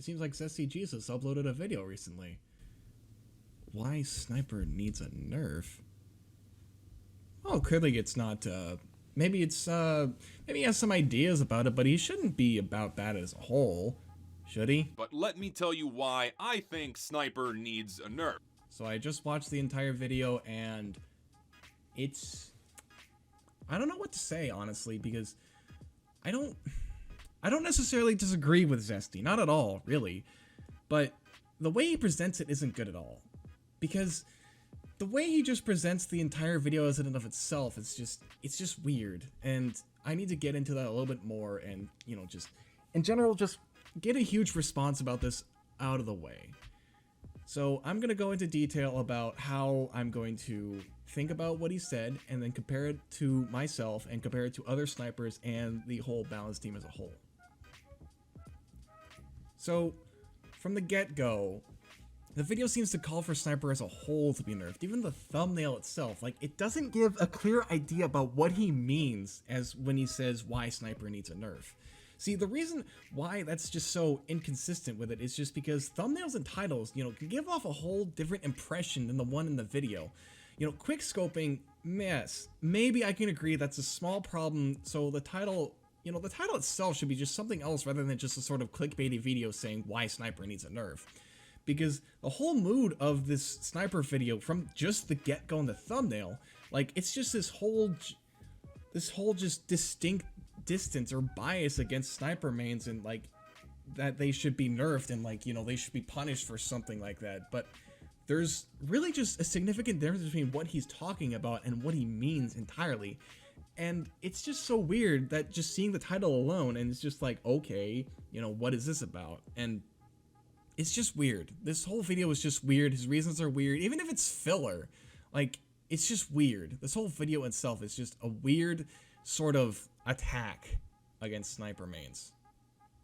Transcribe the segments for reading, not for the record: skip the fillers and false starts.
it seems like Zesty Jesus uploaded a video recently. Why Sniper needs a nerf? Oh, clearly it's not, maybe it's, maybe he has some ideas about it, but he shouldn't be about that as a whole, should he? But let me tell you why I think Sniper needs a nerf. So I just watched the entire video, and I don't know what to say, honestly, because I don't necessarily disagree with Zesty, not at all, really, but the way he presents it isn't good at all, because the way he just presents the entire video as in and of itself, it's just weird, and I need to get into that a little bit more, and, you know, just, in general, just get a huge response about this out of the way. So I'm going to go into detail about how I'm going to think about what he said, and then compare it to myself, and compare it to other snipers, and the whole balance team as a whole. So, from the get-go, the video seems to call for Sniper as a whole to be nerfed. Even the thumbnail itself, like, it doesn't give a clear idea about what he means as when he says why Sniper needs a nerf. See, the reason why that's just so inconsistent with it is just because thumbnails and titles, you know, can give off a whole different impression than the one in the video. You know, quick scoping, yes, maybe I can agree that's a small problem, so the title, you know, the title itself should be just something else rather than just a sort of clickbaity video saying why Sniper needs a nerf. Because the whole mood of this Sniper video, from just the get-go in the thumbnail, like, it's just this whole just distinct distance or bias against Sniper mains, and, like, that they should be nerfed, and, like, you know, they should be punished for something like that. But there's really just a significant difference between what he's talking about and what he means entirely. And it's just so weird that just seeing the title alone, and it's just like, okay, you know, what is this about? And it's just weird. This whole video is just weird. His reasons are weird. Even if it's filler, like, it's just weird. This whole video itself is just a weird sort of attack against Sniper mains,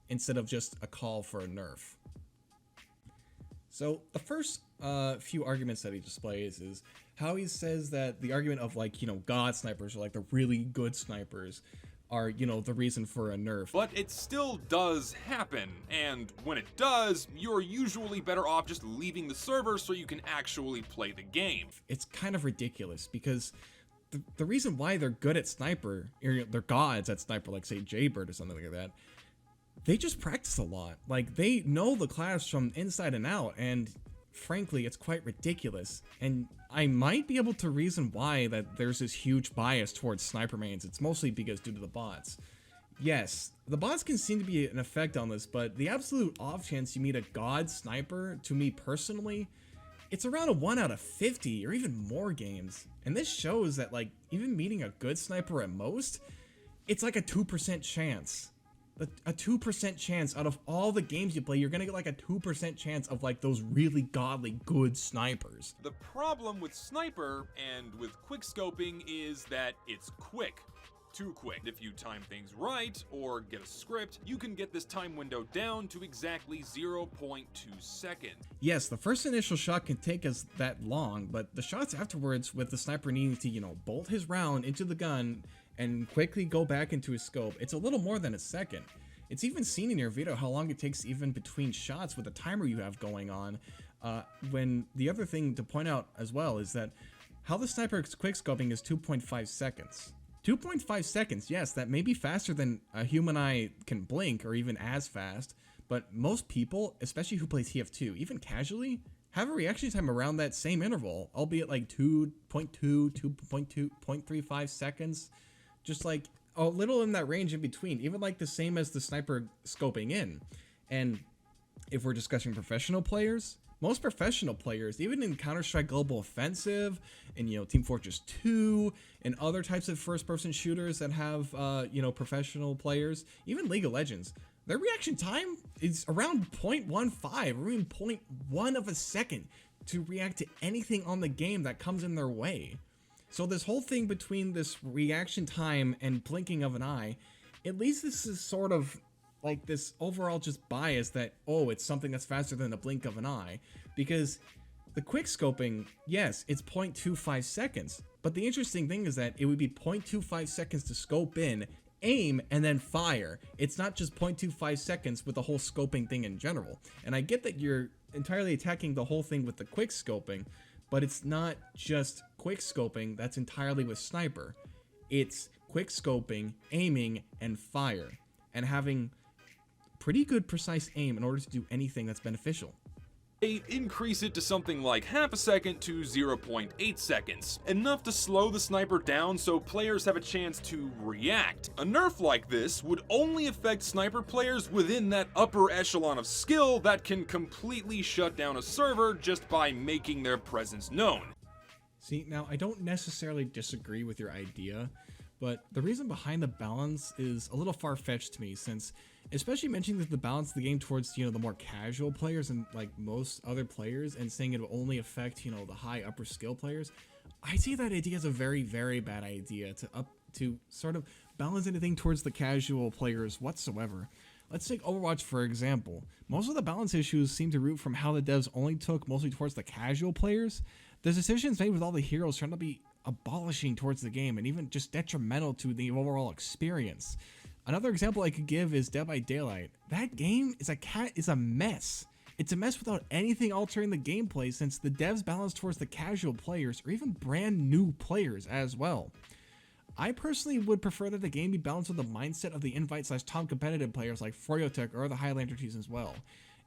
instead of just a call for a nerf. So the first few arguments that he displays is how he says that the argument of, like, you know, god snipers, or like the really good snipers, are, you know, the reason for a nerf. But it still does happen, and when it does, you're usually better off just leaving the server so you can actually play the game. It's kind of ridiculous, because the reason why they're good at Sniper, or they're gods at Sniper, like, say, Jaybird or something like that, they just practice a lot. Like, they know the class from inside and out, and frankly, it's quite ridiculous. And I might be able to reason why that there's this huge bias towards Sniper mains. It's mostly because due to the bots. Yes, the bots can seem to be an effect on this, but the absolute off chance you meet a god sniper, to me personally, it's around a 1 out of 50 or even more games. And this shows that, like, even meeting a good sniper at most, it's like a 2% chance. A 2% chance out of all the games you play, you're gonna get like a 2% chance of, like, those really godly good snipers. The problem with Sniper and with quickscoping is that it's quick. Too quick. If you time things right or get a script, you can get this time window down to exactly 0.2 seconds. Yes, the first initial shot can take us that long, but the shots afterwards, with the sniper needing to, you know, bolt his round into the gun and quickly go back into his scope, it's a little more than a second. It's even seen in your video how long it takes even between shots with the timer you have going on. When the other thing to point out as well is that how the sniper quickscoping is 2.5 seconds. 2.5 seconds, yes, that may be faster than a human eye can blink, or even as fast, but most people, especially who play TF2, even casually, have a reaction time around that same interval, albeit like 2.2, 2.2, 0.35 seconds, just like a little in that range in between, even like the same as the sniper scoping in. And if we're discussing professional players, most professional players, even in Counter-Strike Global Offensive, and, you know, Team Fortress 2, and other types of first-person shooters that have, you know, professional players, even League of Legends, their reaction time is around 0.15, or even 0.1 of a second to react to anything on the game that comes in their way. So this whole thing between this reaction time and blinking of an eye, at least this is sort of like this overall just bias that, oh, it's something that's faster than a blink of an eye, because the quick scoping, yes, it's 0.25 seconds, but the interesting thing is that it would be 0.25 seconds to scope in aim and then fire. It's not just 0.25 seconds with the whole scoping thing in general. And I get that you're entirely attacking the whole thing with the quick scoping, but it's not just quick scoping that's entirely with sniper. It's quick scoping, aiming, and fire, and having pretty good precise aim in order to do anything that's beneficial. They increase it to something like half a second to 0.8 seconds, enough to slow the sniper down so players have a chance to react. A nerf like this would only affect sniper players within that upper echelon of skill that can completely shut down a server just by making their presence known. See, now I don't necessarily disagree with your idea, but the reason behind the balance is a little far-fetched to me, since especially mentioning the balance of the game towards, the more casual players and like most other players, and saying it will only affect, the high upper skill players, I see that idea as a very, very bad idea to sort of balance anything towards the casual players whatsoever. Let's take Overwatch for example. Most of the balance issues seem to root from how the devs only took mostly towards the casual players. The decisions made with all the heroes trying to be abolishing towards the game and even just detrimental to the overall experience. Another example I could give is Dead by Daylight. That game is a mess. It's a mess without anything altering the gameplay, since the devs balance towards the casual players or even brand new players as well. I personally would prefer that the game be balanced with the mindset of the invite/top competitive players like Froyotech or the Highlander teams as well.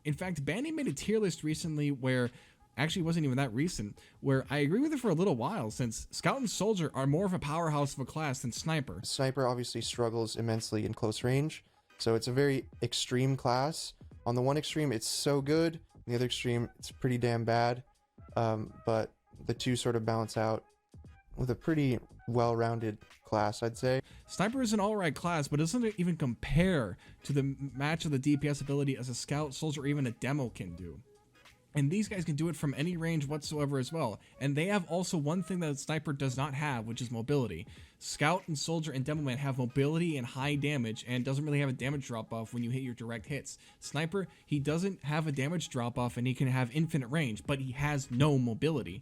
In fact, Bandy made a tier list recently where, actually it wasn't even that recent, where I agree with it for a little while, since Scout and Soldier are more of a powerhouse of a class than Sniper. Sniper obviously struggles immensely in close range, so it's a very extreme class. On the one extreme, it's so good. On the other extreme, it's pretty damn bad. But the two sort of balance out with a pretty well-rounded class, I'd say. Sniper is an alright class, but doesn't even compare to the match of the DPS ability as a Scout, Soldier, or even a Demo can do. And these guys can do it from any range whatsoever as well. And they have also one thing that Sniper does not have, which is mobility. Scout and Soldier and Demoman have mobility and high damage, and doesn't really have a damage drop-off when you hit your direct hits. Sniper, he doesn't have a damage drop-off, and he can have infinite range, but he has no mobility.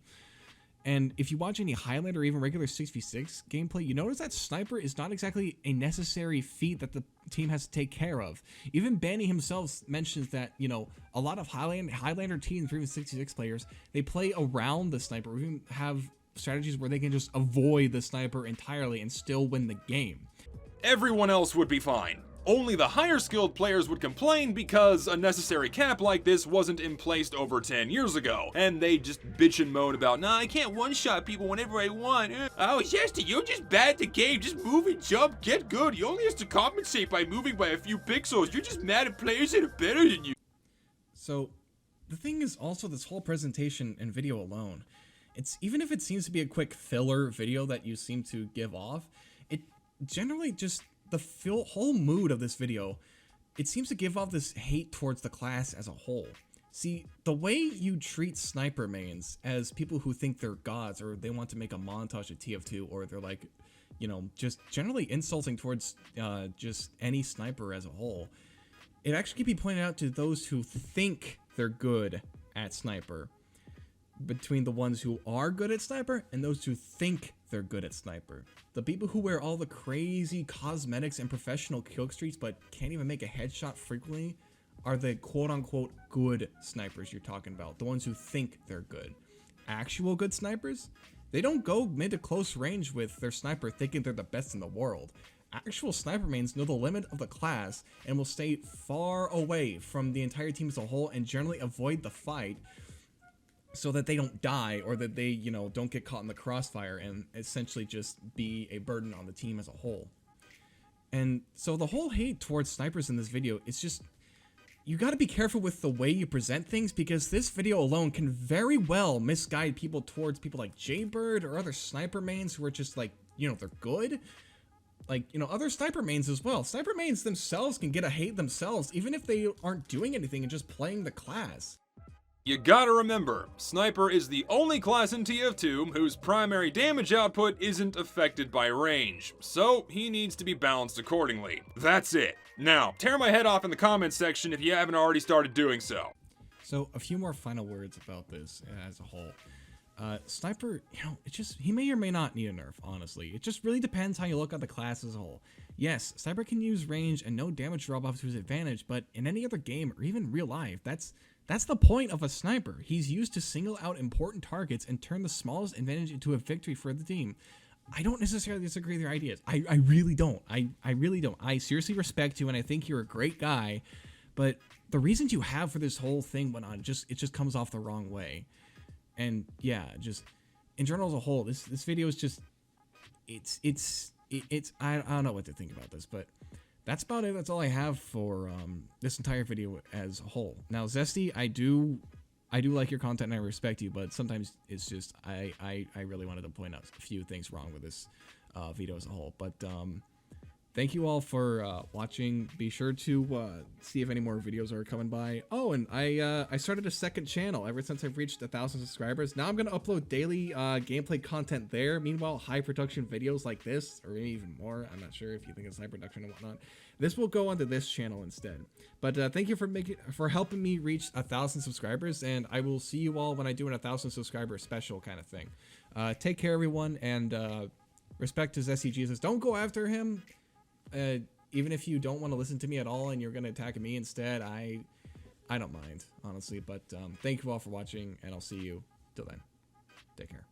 And if you watch any Highlander or even regular 6v6 gameplay, you notice that Sniper is not exactly a necessary feat that the team has to take care of. Even Banny himself mentions that, a lot of Highlander teams or even 6v6 players, they play around the Sniper, or even have strategies where they can just avoid the Sniper entirely and still win the game. Everyone else would be fine. Only the higher skilled players would complain because a necessary cap like this wasn't in place over 10 years ago, and they just bitch and moan about, nah, I can't one-shot people whenever I want. Oh, Zesty, you're just bad at the game. Just move and jump, get good. You only have to compensate by moving by a few pixels. You're just mad at players that are better than you. So, the thing is also this whole presentation and video alone. Even if it seems to be a quick filler video that you seem to give off, it generally just, the whole mood of this video, it seems to give off this hate towards the class as a whole. See, the way you treat Sniper mains as people who think they're gods, or they want to make a montage of TF2, or they're like, just generally insulting towards just any Sniper as a whole, it actually can be pointed out to those who think they're good at Sniper, between the ones who are good at Sniper and those who think they're good at Sniper. The people who wear all the crazy cosmetics and professional kill streaks but can't even make a headshot frequently are the quote-unquote good snipers you're talking about, the ones who think they're good. Actual good snipers? They don't go mid to close range with their sniper thinking they're the best in the world. Actual sniper mains know the limit of the class and will stay far away from the entire team as a whole and generally avoid the fight, so that they don't die, or that they, don't get caught in the crossfire and essentially just be a burden on the team as a whole. And so the whole hate towards snipers in this video is just, you gotta be careful with the way you present things, because this video alone can very well misguide people towards people like Jaybird or other sniper mains who are just like, they're good. Like, other sniper mains as well. Sniper mains themselves can get a hate themselves, even if they aren't doing anything and just playing the class. You gotta remember, Sniper is the only class in TF2 whose primary damage output isn't affected by range, so he needs to be balanced accordingly. That's it. Now, tear my head off in the comments section if you haven't already started doing so. So, a few more final words about this as a whole. Sniper, you know, he may or may not need a nerf, honestly. It just really depends how you look at the class as a whole. Yes, Sniper can use range and no damage drop off to his advantage, but in any other game or even real life, that's the point of a Sniper. He's used to single out important targets and turn the smallest advantage into a victory for the team. I don't necessarily disagree with your ideas. I really don't. I really don't. I seriously respect you, and I think you're a great guy, but the reasons you have for this whole thing went on, it just comes off the wrong way. And yeah, just in general as a whole, this video is just, I don't know what to think about this, but that's about it. That's all I have for this entire video as a whole. Now, Zesty, I do like your content and I respect you, but sometimes it's just I really wanted to point out a few things wrong with this video as a whole. But thank you all for watching. Be sure to see if any more videos are coming by. Oh, and I started a second channel ever since I've reached 1,000 subscribers. Now I'm gonna upload daily gameplay content there. Meanwhile, high production videos like this, or maybe even more. I'm not sure if you think it's high production and whatnot. This will go onto this channel instead. But thank you for helping me reach 1,000 subscribers, and I will see you all when I do an 1,000 subscriber special kind of thing. Take care, everyone, and respect to Zesty Jesus. Don't go after him. Even if you don't want to listen to me at all and you're going to attack me instead, I don't mind, honestly. But thank you all for watching, and I'll see you till then. Take care.